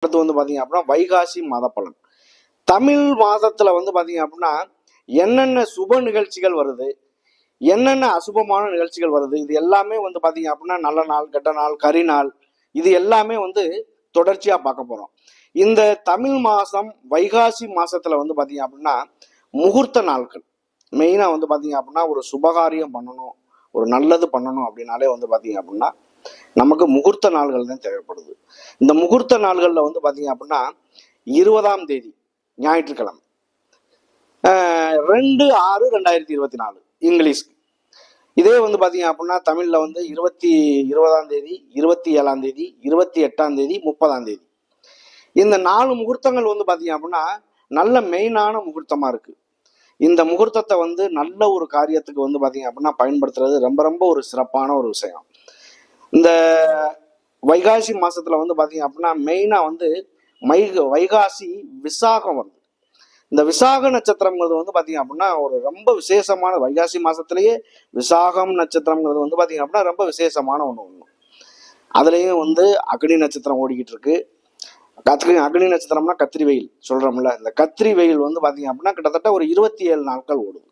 அடுத்து வந்து பாத்தீங்க அப்படின்னா வைகாசி மாத பலன். தமிழ் மாதத்துல வந்து பாத்தீங்க அப்படின்னா என்னென்ன சுப நிகழ்ச்சிகள் வருது, என்னென்ன அசுபமான நிகழ்ச்சிகள் வருது, இது எல்லாமே வந்து பாத்தீங்க அப்படின்னா நல்ல நாள், கெட்ட நாள், கரிநாள், இது எல்லாமே வந்து தொடர்ச்சியா பார்க்க போறோம். இந்த தமிழ் மாசம் வைகாசி மாசத்துல வந்து பாத்தீங்க அப்படின்னா முகூர்த்த நாட்கள் மெயினா வந்து பாத்தீங்க அப்படின்னா ஒரு சுபகாரியம் பண்ணணும், ஒரு நல்லது பண்ணணும் அப்படின்னாலே வந்து பாத்தீங்க அப்படின்னா நமக்கு முகூர்த்த நாள்கள் தான் தேவைப்படுது. இந்த முகூர்த்த நாள்கள்ல வந்து பாத்தீங்க அப்படின்னா 20ஆம் தேதி ஞாயிற்றுக்கிழமை 2/6/2024 இங்கிலீஷ்க்கு. இதே வந்து பாத்தீங்க அப்படின்னா தமிழ்ல வந்து 20ஆம் தேதி, 27ஆம் தேதி, 28ஆம் தேதி, 30ஆம் தேதி, இந்த 4 முகூர்த்தங்கள் வந்து பாத்தீங்க அப்படின்னா நல்ல மெயினான முகூர்த்தமா இருக்கு. இந்த முகூர்த்தத்தை வந்து நல்ல ஒரு காரியத்துக்கு வந்து பாத்தீங்க அப்படின்னா பயன்படுத்துறது ரொம்ப ரொம்ப ஒரு சிறப்பான ஒரு விஷயம். இந்த வைகாசி மாசத்துல வந்து பாத்தீங்க அப்படின்னா மெயினா வந்து வைகாசி விசாகம் வருது. இந்த விசாக நட்சத்திரம்ங்கிறது வந்து பாத்தீங்க அப்படின்னா ஒரு ரொம்ப விசேஷமான, வைகாசி மாசத்திலேயே விசாகம் நட்சத்திரம்ங்கிறது வந்து பாத்தீங்க அப்படின்னா ரொம்ப விசேஷமான ஒண்ணு. அதுலயும் வந்து அக்னி நட்சத்திரம் ஓடிக்கிட்டு இருக்கு. அக்னி நட்சத்திரம்னா கத்திரி வெயில் சொல்றோம்ல, இந்த கத்திரி வெயில் வந்து பாத்தீங்க அப்படின்னா கிட்டத்தட்ட ஒரு 27 நாட்கள் ஓடுது.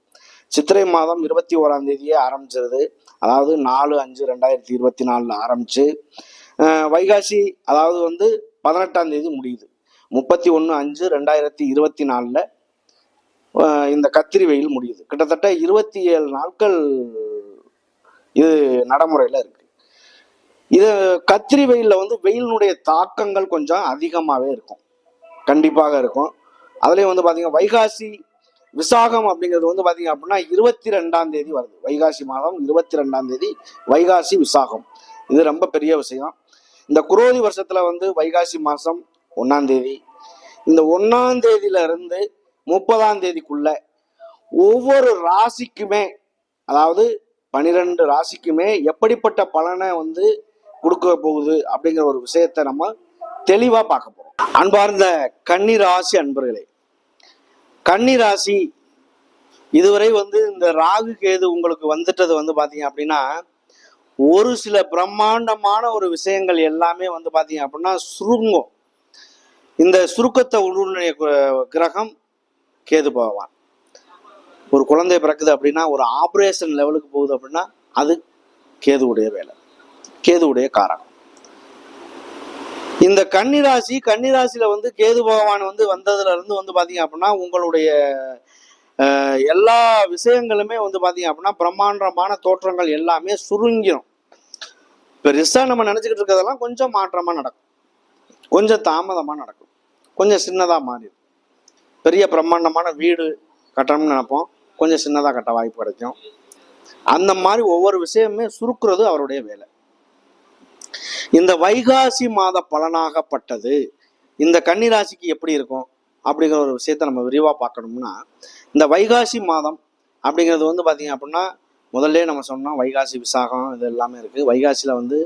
சித்திரை மாதம் 21ஆம் தேதியே ஆரம்பிச்சிருது. அதாவது 4/5/2024 ஆரம்பிச்சு வைகாசி அதாவது வந்து 18ஆம் தேதி முடியுது. 31/5/2024 இந்த கத்திரி வெயில் முடியுது. கிட்டத்தட்ட 27 நாட்கள் இது நடைமுறையில இருக்கு. இது கத்திரி வெயில்ல வந்து வெயிலினுடைய தாக்கங்கள் கொஞ்சம் அதிகமாவே இருக்கும், கண்டிப்பாக இருக்கும். அதுலயும் வந்து பாத்தீங்கன்னா வைகாசி விசாகம் அப்படிங்கிறது வந்து பாத்தீங்க அப்படின்னா 22ஆம் தேதி வருது. வைகாசி மாதம் 22ஆம் தேதி வைகாசி விசாகம். இது ரொம்ப பெரிய விஷயம். இந்த குரோதி வருஷத்துல வந்து வைகாசி மாசம் 1ஆம் தேதி, இந்த 1ஆம் தேதியில இருந்து 30ஆம் தேதிக்குள்ள ஒவ்வொரு ராசிக்குமே, அதாவது 12 ராசிக்குமே எப்படிப்பட்ட பலனை வந்து கொடுக்க போகுது அப்படிங்கிற ஒரு விஷயத்த நம்ம தெளிவா பார்க்க போறோம். அன்பார்ந்த கன்னி ராசி அன்பர்களே, கன்னி ராசி இதுவரை வந்து இந்த ராகு கேது உங்களுக்கு வந்துட்டது வந்து பாத்தீங்க அப்படின்னா ஒரு சில பிரம்மாண்டமான ஒரு விஷயங்கள் எல்லாமே வந்து பாத்தீங்க அப்படின்னா சுருங்கும். இந்த சுருக்கத்தை உருவாக்கிய கிரகம் கேது பகவான். ஒரு குழந்தை பிறக்குது அப்படின்னா, ஒரு ஆபரேஷன் லெவலுக்கு போகுது அப்படின்னா அது கேதுவுடைய வேலை, கேதுவுடைய காரணம். இந்த கன்னிராசியில வந்து கேது பகவான் வந்து வந்ததுல இருந்து வந்து பாத்தீங்க அப்படின்னா உங்களுடைய எல்லா விஷயங்களுமே வந்து பாத்தீங்க அப்படின்னா பிரம்மாண்டமான தோற்றங்கள் எல்லாமே சுருங்கிடும். பெருசா நம்ம நினைச்சுக்கிட்டு இருக்கிறதெல்லாம் கொஞ்சம் மாற்றமா நடக்கும், கொஞ்சம் தாமதமா நடக்கும், கொஞ்சம் சின்னதா மாறிடும். பெரிய பிரம்மாண்டமான வீடு கட்டணும்னு நினைப்போம், கொஞ்சம் சின்னதா கட்ட வாய்ப்பு கிடைக்கும். அந்த மாதிரி ஒவ்வொரு விஷயமே சுருக்குறது அவருடைய வேலை. இந்த வைகாசி மாத பலனாகப்பட்டது இந்த கன்னிராசிக்கு எப்படி இருக்கும் அப்படிங்கிற ஒரு விஷயத்த நம்ம விரிவா பார்க்கணும்னா, இந்த வைகாசி மாதம் அப்படிங்கிறது வந்து பாத்தீங்க அப்படின்னா முதல்ல நம்ம சொன்னோம் வைகாசி விசாகம் இது எல்லாமே இருக்கு. வைகாசியில வந்து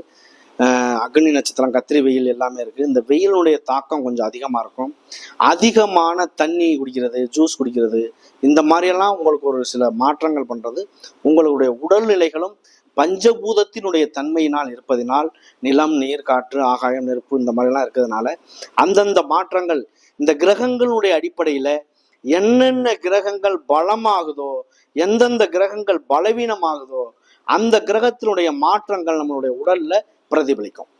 அக்னி நட்சத்திரம், கத்திரி வெயில் எல்லாமே இருக்கு. இந்த வெயிலுடைய தாக்கம் கொஞ்சம் அதிகமா இருக்கும். அதிகமான தண்ணி குடிக்கிறது, ஜூஸ் குடிக்கிறது, இந்த மாதிரியெல்லாம் உங்களுக்கு ஒரு சில மாற்றங்கள் பண்றது உங்களுடைய உடல்நிலைகளும் பஞ்சபூதத்தினுடைய தன்மையினால் இருப்பதினால், நிலம், நீர், காற்று, ஆகாயம், நெருப்பு இந்த மாதிரிலாம் இருக்கிறதுனால அந்தந்த மாற்றங்கள் இந்த கிரகங்களுடைய அடிப்படையில என்னென்ன கிரகங்கள் பலமாகுதோ, எந்தெந்த கிரகங்கள் பலவீனமாகுதோ அந்த கிரகத்தினுடைய மாற்றங்கள் நம்மளுடைய உடல்ல பிரதிபலிக்கும்.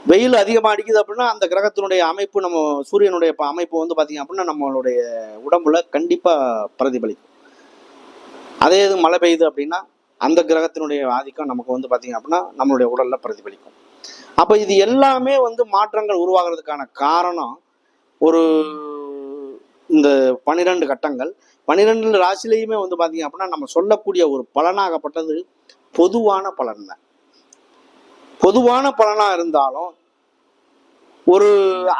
வெயில் அதிகமா அடிக்குது அப்படின்னா அந்த கிரகத்தினுடைய அமைப்பு, நம்ம சூரியனுடைய அமைப்பு வந்து பாத்தீங்க அப்படின்னா நம்மளுடைய உடம்புல கண்டிப்பா பிரதிபலிக்கும். அதே இது மழை பெய்யுது அப்படின்னா அந்த கிரகத்தினுடைய ஆதிக்கம் நமக்கு வந்து பாத்தீங்க அப்படின்னா நம்மளுடைய உடல்ல பிரதிபலிக்கும். அப்ப இது எல்லாமே வந்து மாற்றங்கள் உருவாகிறதுக்கான காரணம் ஒரு இந்த 12 கட்டங்கள். 12 ராசிலையுமே வந்து பாத்தீங்க அப்படின்னா நம்ம சொல்லக்கூடிய ஒரு பலனாகப்பட்டது பொதுவான பலன் தான். பொதுவான பலனா இருந்தாலும் ஒரு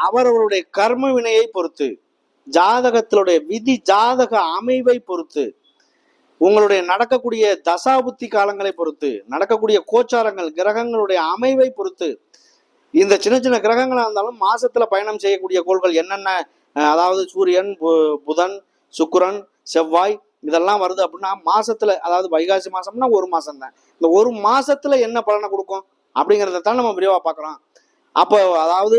அவரவருடைய கர்ம வினையை பொறுத்து, ஜாதகத்தினுடைய விதி ஜாதக அமைவை பொறுத்து, உங்களுடைய நடக்கக்கூடிய தசாபுத்தி காலங்களை பொறுத்து, நடக்கக்கூடிய கோச்சாரங்கள் கிரகங்களுடைய அமைவை பொறுத்து, இந்த சின்ன சின்ன கிரகங்களா இருந்தாலும் மாசத்துல பயணம் செய்யக்கூடிய கோள்கள் என்னென்ன, அதாவது சூரியன், புதன், சுக்கிரன், செவ்வாய் இதெல்லாம் வருது அப்படின்னா மாசத்துல, அதாவது வைகாசி மாசம்னா ஒரு மாசம் தான், இந்த ஒரு மாசத்துல என்ன பலனை கொடுக்கும் அப்படிங்கிறத தான் நம்ம விரிவா பார்க்குறோம். அப்போ அதாவது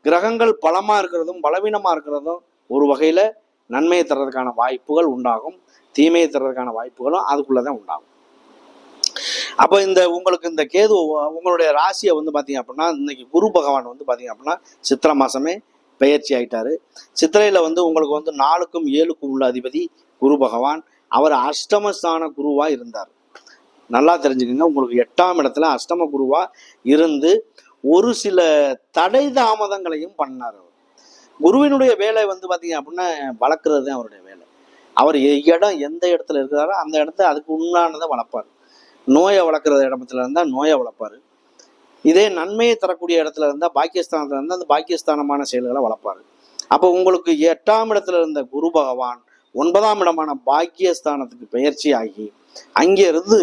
கிரகங்கள் பலமா இருக்கிறதும் பலவீனமா இருக்கிறதும் ஒரு வகையில நன்மையை தர்றதுக்கான வாய்ப்புகள் உண்டாகும், தீமையை தர்றதுக்கான வாய்ப்புகளும் அதுக்குள்ளதான் உண்டாகும். அப்ப உங்களுக்கு இந்த கேது உங்களுடைய ராசியை வந்து பாத்தீங்க அப்படின்னா இன்னைக்கு குரு பகவான் வந்து பாத்தீங்க அப்படின்னா சித்திரை மாசமே பெயர்ச்சி ஆயிட்டாரு. சித்திரையில வந்து உங்களுக்கு வந்து 4க்கும் 7க்கும் உள்ள அதிபதி குரு பகவான். அவர் அஷ்டமஸ்தான குருவா இருந்தார். நல்லா தெரிஞ்சுக்கோங்க, உங்களுக்கு 8ஆம் இடத்துல அஷ்டம குருவா இருந்து ஒரு சில தடை தாமதங்களையும் பண்ணார். குருவினுடைய வேலை வந்து பாத்தீங்க அப்படின்னா வளர்க்கறது தான் அவருடைய வேலை. அவர் இடம் எந்த இடத்துல இருக்கிறாரோ அந்த இடத்த அதுக்கு உண்டானதை வளர்ப்பார். நோயை வளர்க்குற இடத்துல இருந்தால் நோயை வளர்ப்பார். இதே நன்மையை தரக்கூடிய இடத்துல இருந்தால் பாக்கியஸ்தானத்துல இருந்தால் அந்த பாக்கியஸ்தானமான செயல்களை வளர்ப்பார். அப்போ உங்களுக்கு 8ஆம் இடத்துல இருந்த குரு பகவான் 9ஆம் இடமான பாக்கியஸ்தானத்துக்கு பெயர்ச்சி ஆகி அங்கிருந்து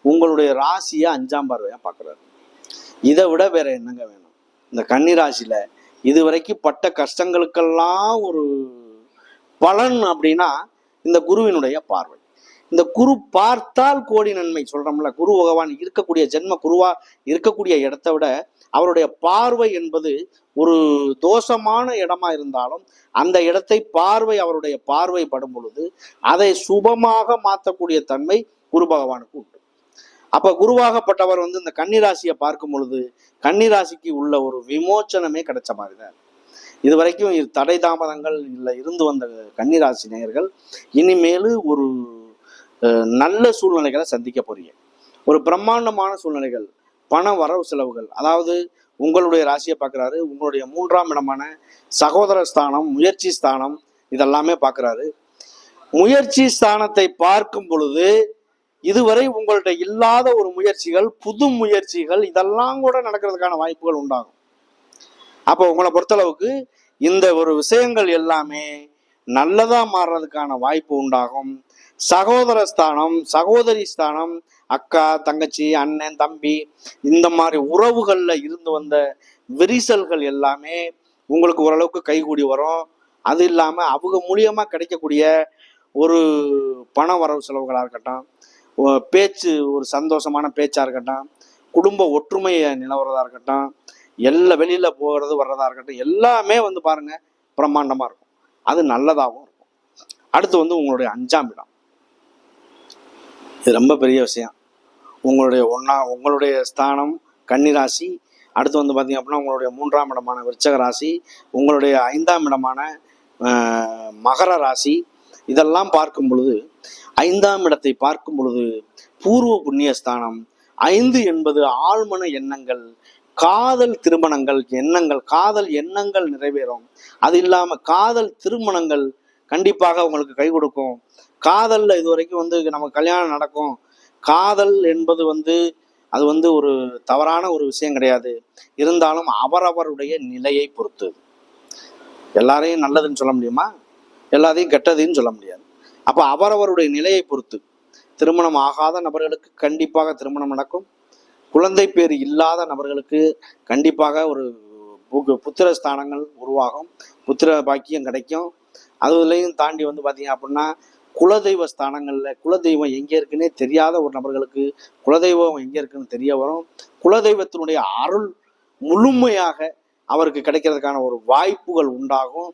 உங்களுடைய ராசியை 5ஆம் பார்வையா பார்க்குறாரு. இதை விட வேற என்னங்க வேணும்? இந்த கன்னி ராசியில இதுவரைக்கும் பட்ட கஷ்டங்களுக்கெல்லாம் ஒரு பலன் அப்படின்னா இந்த குருவினுடைய பார்வை. இந்த குரு பார்த்தால் கோடி நன்மை சொல்றோம்ல. குரு பகவான் இருக்கக்கூடிய ஜென்ம குருவா இருக்கக்கூடிய இடத்தை விட அவருடைய பார்வை என்பது ஒரு தோஷமான இடமா இருந்தாலும் அந்த இடத்தை அவருடைய பார்வை படும் பொழுது அதை சுபமாக மாற்றக்கூடிய தன்மை குரு பகவானுக்கு உண்டு. அப்ப குருவாகப்பட்டவர் வந்து இந்த கன்னிராசியை பார்க்கும் பொழுது கன்னிராசிக்கு உள்ள ஒரு விமோச்சனமே கிடைச்ச மாதிரிதான். இது வரைக்கும் தடை தாமதங்கள் இல்லை இருந்து வந்த கன்னிராசி நேயர்கள் இனிமேலு ஒரு நல்ல சூழ்நிலைகளை சந்திக்க போறீங்க. ஒரு பிரம்மாண்டமான சூழ்நிலைகள், பண வரவு செலவுகள், அதாவது உங்களுடைய ராசியை பார்க்குறாரு, உங்களுடைய 3ஆம் இடமான சகோதர ஸ்தானம், முயற்சி ஸ்தானம், இதெல்லாமே பார்க்குறாரு. முயற்சி ஸ்தானத்தை பார்க்கும் பொழுது இதுவரை உங்கள்கிட்ட இல்லாத ஒரு முயற்சிகள், புது முயற்சிகள், இதெல்லாம் கூட நடக்கிறதுக்கான வாய்ப்புகள் உண்டாகும். அப்போ உங்களை பொறுத்தளவுக்கு இந்த ஒரு விஷயங்கள் எல்லாமே நல்லதா மாறுறதுக்கான வாய்ப்பு உண்டாகும். சகோதர ஸ்தானம், சகோதரி ஸ்தானம், அக்கா, தங்கச்சி, அண்ணன், தம்பி, இந்த மாதிரி உறவுகள்ல இருந்து வந்த விரிசல்கள் எல்லாமே உங்களுக்கு ஓரளவுக்கு கைகூடி வரும். அது இல்லாம அவங்க மூலியமா கிடைக்கக்கூடிய ஒரு பண வரவு செலவுகளா இருக்கட்டும், பேச்சு, ஒரு சந்தோஷமான பேச்சா இருக்கட்டும், குடும்ப ஒற்றுமையை நிலவரதா இருக்கட்டும், வெளியில போகிறது வர்றதா இருக்கட்டும், எல்லாமே வந்து பாருங்க பிரம்மாண்டமா இருக்கும். அது நல்லதாகவும் இருக்கும். அடுத்து வந்து உங்களுடைய 5ஆம் இடம். இது ரொம்ப பெரிய விஷயம். உங்களுடைய ஸ்தானம் கன்னிராசி, அடுத்து வந்து பார்த்தீங்க அப்படின்னா உங்களுடைய 3ஆம் இடமான விருச்சக ராசி, உங்களுடைய 5ஆம் இடமான மகர ராசி, இதெல்லாம் பார்க்கும் பொழுது 5ஆம் இடத்தை பார்க்கும் பொழுது பூர்வ புண்ணிய ஸ்தானம். 5 என்பது ஆழ்மன எண்ணங்கள், காதல் திருமணங்கள், காதல் எண்ணங்கள் நிறைவேறும். அது இல்லாம காதல் திருமணங்கள் கண்டிப்பாக உங்களுக்கு கை கொடுக்கும். காதல்ல இது வரைக்கும் வந்து நமக்கு கல்யாணம் நடக்கும். காதல் என்பது வந்து அது வந்து ஒரு தவறான ஒரு விஷயம் கிடையாது. இருந்தாலும் அவரவருடைய நிலையை பொறுத்து. எல்லாரையும் நல்லதுன்னு சொல்ல முடியுமா? எல்லாத்தையும் கெட்டதுன்னு சொல்ல முடியாது. அப்ப அவரவருடைய நிலையை பொறுத்து திருமணம் ஆகாத நபர்களுக்கு கண்டிப்பாக திருமணம் நடக்கும். குழந்தை பேர் இல்லாத நபர்களுக்கு கண்டிப்பாக ஒரு புத்திர ஸ்தானங்கள் உருவாகும், புத்திர பாக்கியம் கிடைக்கும். அதுலையும் தாண்டி வந்து பார்த்தீங்க அப்படின்னா குலதெய்வ ஸ்தானங்களில் குலதெய்வம் எங்கே இருக்குன்னே தெரியாத ஒரு நபர்களுக்கு குலதெய்வம் எங்கே இருக்குன்னு தெரிய வரும். குலதெய்வத்தினுடைய அருள் முழுமையாக அவருக்கு கிடைக்கிறதுக்கான ஒரு வாய்ப்புகள் உண்டாகும்.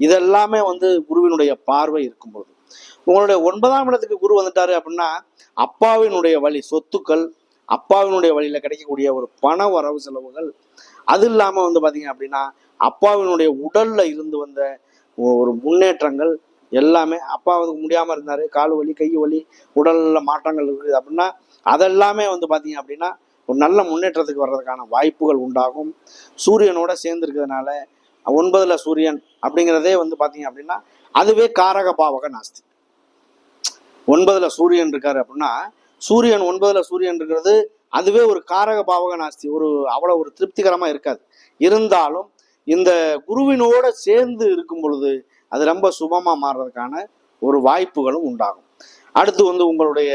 இதெல்லாமே வந்து குருவினுடைய பார்வை இருக்கும்போது உங்களுடைய 9ஆம் இடத்துக்கு குரு வந்துட்டாரு அப்படின்னா அப்பாவினுடைய வழி சொத்துக்கள், அப்பாவினுடைய வழியில கிடைக்கக்கூடிய ஒரு பண வரவு செலவுகள், அது இல்லாம வந்து பாத்தீங்க அப்படின்னா அப்பாவினுடைய உடல்ல இருந்து வந்த ஒரு முன்னேற்றங்கள் எல்லாமே. அப்பாவுக்கு முடியாம இருந்தாரு, கால் வலி, கை வலி, உடல்ல மாற்றங்கள் இருக்குது அப்படின்னா அதெல்லாமே வந்து பாத்தீங்க அப்படின்னா ஒரு நல்ல முன்னேற்றத்துக்கு வர்றதுக்கான வாய்ப்புகள் உண்டாகும். சூரியனோட சேர்ந்து இருக்கிறதுனால 9ல சூரியன் அப்படிங்கிறதே வந்து பாத்தீங்க அப்படின்னா அதுவே காரக பாவக நாஸ்தி. 9ல சூரியன் இருக்காரு அப்படின்னா சூரியன் 9ல சூரியன் இருக்கிறது அதுவே ஒரு காரக பாவக நாஸ்தி, அவ்வளவு ஒரு திருப்திகரமா இருக்காது. இருந்தாலும் இந்த குருவினோட சேர்ந்து இருக்கும் பொழுது அது ரொம்ப சுபமா மாறுறதுக்கான ஒரு வாய்ப்புகளும் உண்டாகும். அடுத்து வந்து உங்களுடைய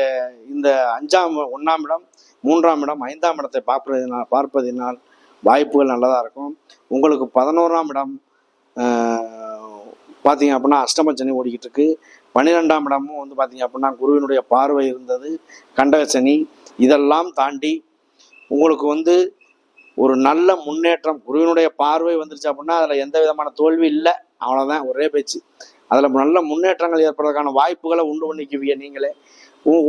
இந்த 1ஆம் இடம், 3ஆம் இடம், 5ஆம் இடத்தை பார்ப்பதினால் வாய்ப்புகள் நல்லதா இருக்கும். உங்களுக்கு 11ஆம் இடம் பார்த்தீங்க அப்படின்னா அஷ்டம சனி ஓடிக்கிட்டு இருக்கு. 12ஆம் இடமும் வந்து பார்த்தீங்க அப்படின்னா குருவினுடைய பார்வை இருந்தது, கண்டக சனி. இதெல்லாம் தாண்டி உங்களுக்கு வந்து ஒரு நல்ல முன்னேற்றம். குருவினுடைய பார்வை வந்துருச்சு அப்படின்னா அதில் எந்த விதமான தோல்வி இல்லை, அவ்வளோதான், ஒரே பேச்சு. அதில் நல்ல முன்னேற்றங்கள் ஏற்படுறதுக்கான வாய்ப்புகளை உண்டு பண்ணிக்குவீங்க நீங்களே.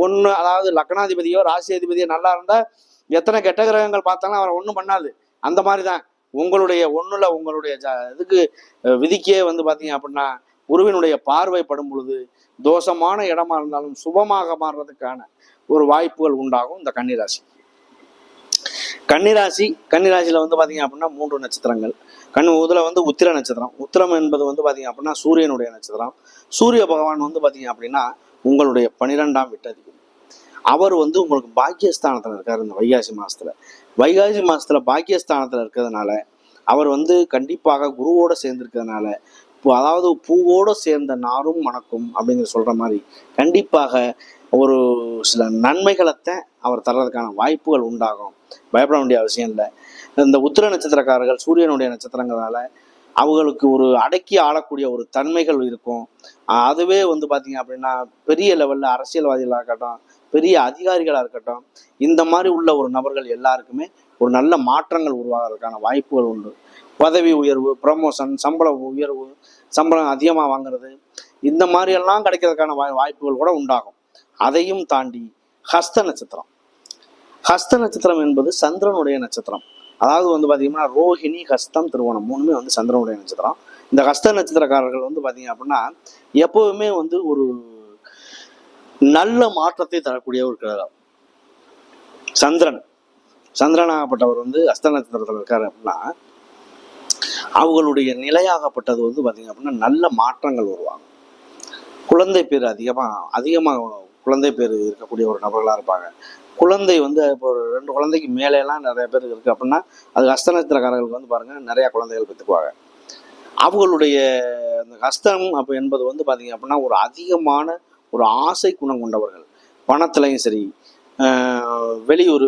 ஒன்று, அதாவது லக்னாதிபதியோ ராசி அதிபதியோ நல்லா இருந்தால் எத்தனை கெட்ட கிரகங்கள் பார்த்தாலும் அவரை ஒன்றும் பண்ணாது. அந்த மாதிரி தான் உங்களுடைய ஒன்றுல உங்களுடைய இதுக்கு விதிக்கே வந்து பார்த்தீங்க அப்படின்னா குருவினுடைய பார்வை படும் பொழுது தோஷமான இடமா இருந்தாலும் சுபமாக மாறுறதுக்கான ஒரு வாய்ப்புகள் உண்டாகும் இந்த கன்னிராசி. கன்னிராசியில வந்து பார்த்தீங்க அப்படின்னா 3 நட்சத்திரங்கள். இதுல வந்து உத்திர நட்சத்திரம். உத்திரம் என்பது வந்து பார்த்தீங்க அப்படின்னா சூரியனுடைய நட்சத்திரம். சூரிய பகவான் வந்து பார்த்தீங்க அப்படின்னா உங்களுடைய 12ஆம் வீட்டதிபதி. அவர் வந்து உங்களுக்கு பாக்கியஸ்தானத்தில் இருக்கார். இந்த வைகாசி மாசத்துல பாக்கியஸ்தானத்தில் இருக்கிறதுனால அவர் வந்து கண்டிப்பாக குருவோட சேர்ந்திருக்கிறதுனால, அதாவது பூவோடு சேர்ந்த நாரும் மணக்கும் அப்படிங்கிற சொல்ற மாதிரி கண்டிப்பாக ஒரு சில நன்மைகளைத்தான் அவர் தர்றதுக்கான வாய்ப்புகள் உண்டாகும். பயப்பட வேண்டிய அவசியம் இல்லை. இந்த உத்திர நட்சத்திரக்காரர்கள் சூரியனுடைய நட்சத்திரங்கிறதுனால அவங்களுக்கு ஒரு அடக்கி ஆளக்கூடிய ஒரு தன்மைகள் இருக்கும். அதுவே வந்து பார்த்தீங்க அப்படின்னா பெரிய லெவலில் அரசியல்வாதிகளாக இருக்கட்டும், பெரிய அதிகாரிகளாக இருக்கட்டும், இந்த மாதிரி உள்ள ஒரு நபர்கள் எல்லாருக்குமே ஒரு நல்ல மாற்றங்கள் உருவாகிறதுக்கான வாய்ப்புகள் உண்டு. பதவி உயர்வு, ப்ரமோஷன், சம்பள உயர்வு, சம்பளம் அதிகமாக வாங்குறது, இந்த மாதிரியெல்லாம் கிடைக்கிறதுக்கான வாய்ப்புகள் கூட உண்டாகும். அதையும் தாண்டி ஹஸ்த நட்சத்திரம் என்பது சந்திரனுடைய நட்சத்திரம். அதாவது வந்து பார்த்தீங்கன்னா ரோஹிணி, ஹஸ்தம், திருவோணம் 3மே வந்து சந்திரனுடைய நட்சத்திரம். இந்த ஹஸ்த நட்சத்திரக்காரர்கள் வந்து பார்த்தீங்க அப்படின்னா எப்பவுமே வந்து ஒரு நல்ல மாற்றத்தை தரக்கூடிய ஒரு கிரகம் சந்திரனாகப்பட்டவர் வந்து ஹஸ்த நட்சத்திரத்தில் இருக்காரு அப்படின்னா அவங்களுடைய நிலையாகப்பட்டது வந்து பார்த்தீங்க அப்படின்னா நல்ல மாற்றங்கள் உருவாகும். குழந்தை பேர் அதிகமாக குழந்தை பேர் இருக்கக்கூடிய ஒரு நபர்களாக இருப்பாங்க. குழந்தை வந்து இப்போ 2 குழந்தைக்கு மேலேலாம் நிறைய பேருக்கு இருக்குது அப்படின்னா அது ஹஸ்த நட்சத்திரக்காரர்களுக்கு வந்து பாருங்கள் நிறையா குழந்தைகள் பெற்றுக்குவாங்க. அவங்களுடைய அந்த ஹஸ்தம் என்பது வந்து பார்த்தீங்க அப்படின்னா ஒரு அதிகமான ஒரு ஆசை குணம் கொண்டவர்கள். பணத்துலையும் சரி,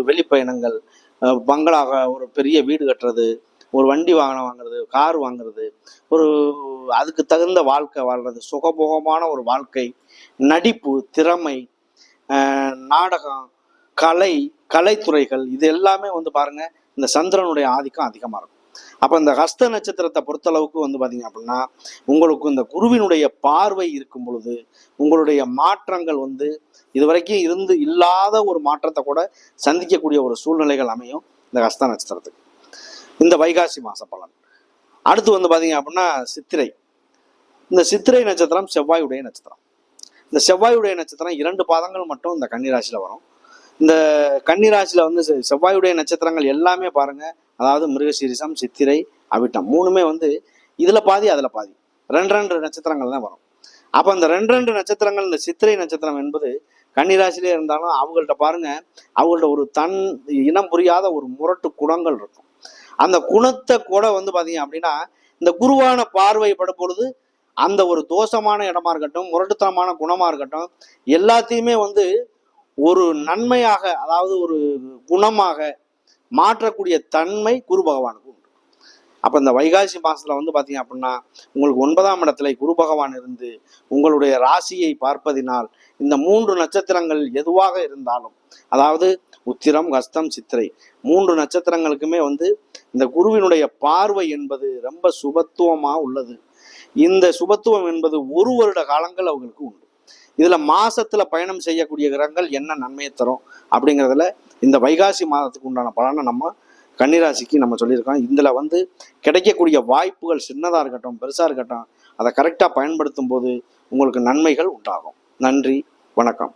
வெளிப்பயணங்கள், பங்களாக ஒரு பெரிய வீடு கட்டுறது, ஒரு வண்டி வாகனம் வாங்குறது, கார் வாங்குறது, அதுக்கு தகுந்த வாழ்க்கை வாழ்றது, சுகபோகமான ஒரு வாழ்க்கை, நடிப்பு, திறமை, நாடகம், கலைத்துறைகள், இது எல்லாமே வந்து பாருங்க இந்த சந்திரனுடைய ஆதிக்கம் அதிகமாக இருக்கும். அப்போ இந்த ஹஸ்த நட்சத்திரத்தை பொறுத்தளவுக்கு வந்து பார்த்தீங்க அப்படின்னா உங்களுக்கு இந்த குருவினுடைய பார்வை இருக்கும் பொழுது உங்களுடைய மாற்றங்கள் வந்து இதுவரைக்கும் இல்லாத ஒரு மாற்றத்தை கூட சந்திக்கக்கூடிய ஒரு சூழ்நிலைகள் அமையும் இந்த ஹஸ்த நட்சத்திரத்துக்கு. இந்த வைகாசி மாச பலன். அடுத்து வந்து பார்த்தீங்க அப்படின்னா இந்த சித்திரை நட்சத்திரம் செவ்வாயுடைய நட்சத்திரம். இந்த செவ்வாயுடைய நட்சத்திரம் 2 பாதங்கள் மட்டும் இந்த கன்னிராசியில் வரும். இந்த கன்னிராசியில் வந்து செவ்வாயுடைய நட்சத்திரங்கள் எல்லாமே பாருங்க, அதாவது மிருகசீரிசம், சித்திரை, அவிட்டம் 3மே வந்து இதில் பாதி அதில் பாதி 2 நட்சத்திரங்கள் தான் வரும். அப்போ அந்த 2 நட்சத்திரங்கள், இந்த சித்திரை நட்சத்திரம் என்பது கன்னிராசிலே இருந்தாலும் அவங்கள்ட்ட பாருங்க, அவங்கள்ட்ட ஒரு இனம் புரியாத ஒரு முரட்டு குணங்கள் இருக்கும். அந்த குணத்தை கூட வந்து பார்த்தீங்க அப்படின்னா இந்த குருவான பார்வைப்படும் பொழுது அந்த ஒரு தோஷமான இடமா இருக்கட்டும், முரட்டுத்தனமான குணமா இருக்கட்டும், எல்லாத்தையுமே வந்து ஒரு நன்மையாக, அதாவது ஒரு குணமாக மாற்றக்கூடிய தன்மை குரு பகவானுக்கு உண்டு. அப்போ இந்த வைகாசி மாசத்துல வந்து பார்த்தீங்க அப்படின்னா உங்களுக்கு 9ஆம் இடத்துல குரு பகவான் இருந்து உங்களுடைய ராசியை பார்ப்பதினால் இந்த 3 நட்சத்திரங்கள் எதுவாக இருந்தாலும், அதாவது உத்திரம், ஹஸ்தம், சித்திரை 3 நட்சத்திரங்களுக்குமே வந்து இந்த குருவினுடைய பார்வை என்பது ரொம்ப சுபத்துவமாக உள்ளது. இந்த சுபத்துவம் என்பது 1 வருட காலங்கள் அவங்களுக்கு உண்டு. இதுல மாசத்துல பயணம் செய்யக்கூடிய கிரகங்கள் என்ன நன்மையை தரும் அப்படிங்கிறதுல இந்த வைகாசி மாதத்துக்கு உண்டான பலனை நம்ம கன்னிராசிக்கு நம்ம சொல்லியிருக்கோம். இதுல வந்து கிடைக்கக்கூடிய வாய்ப்புகள் சின்னதா இருக்கட்டும் பெருசா இருக்கட்டும், அதை கரெக்டா பயன்படுத்தும் போது உங்களுக்கு நன்மைகள் உண்டாகும். நன்றி, வணக்கம்.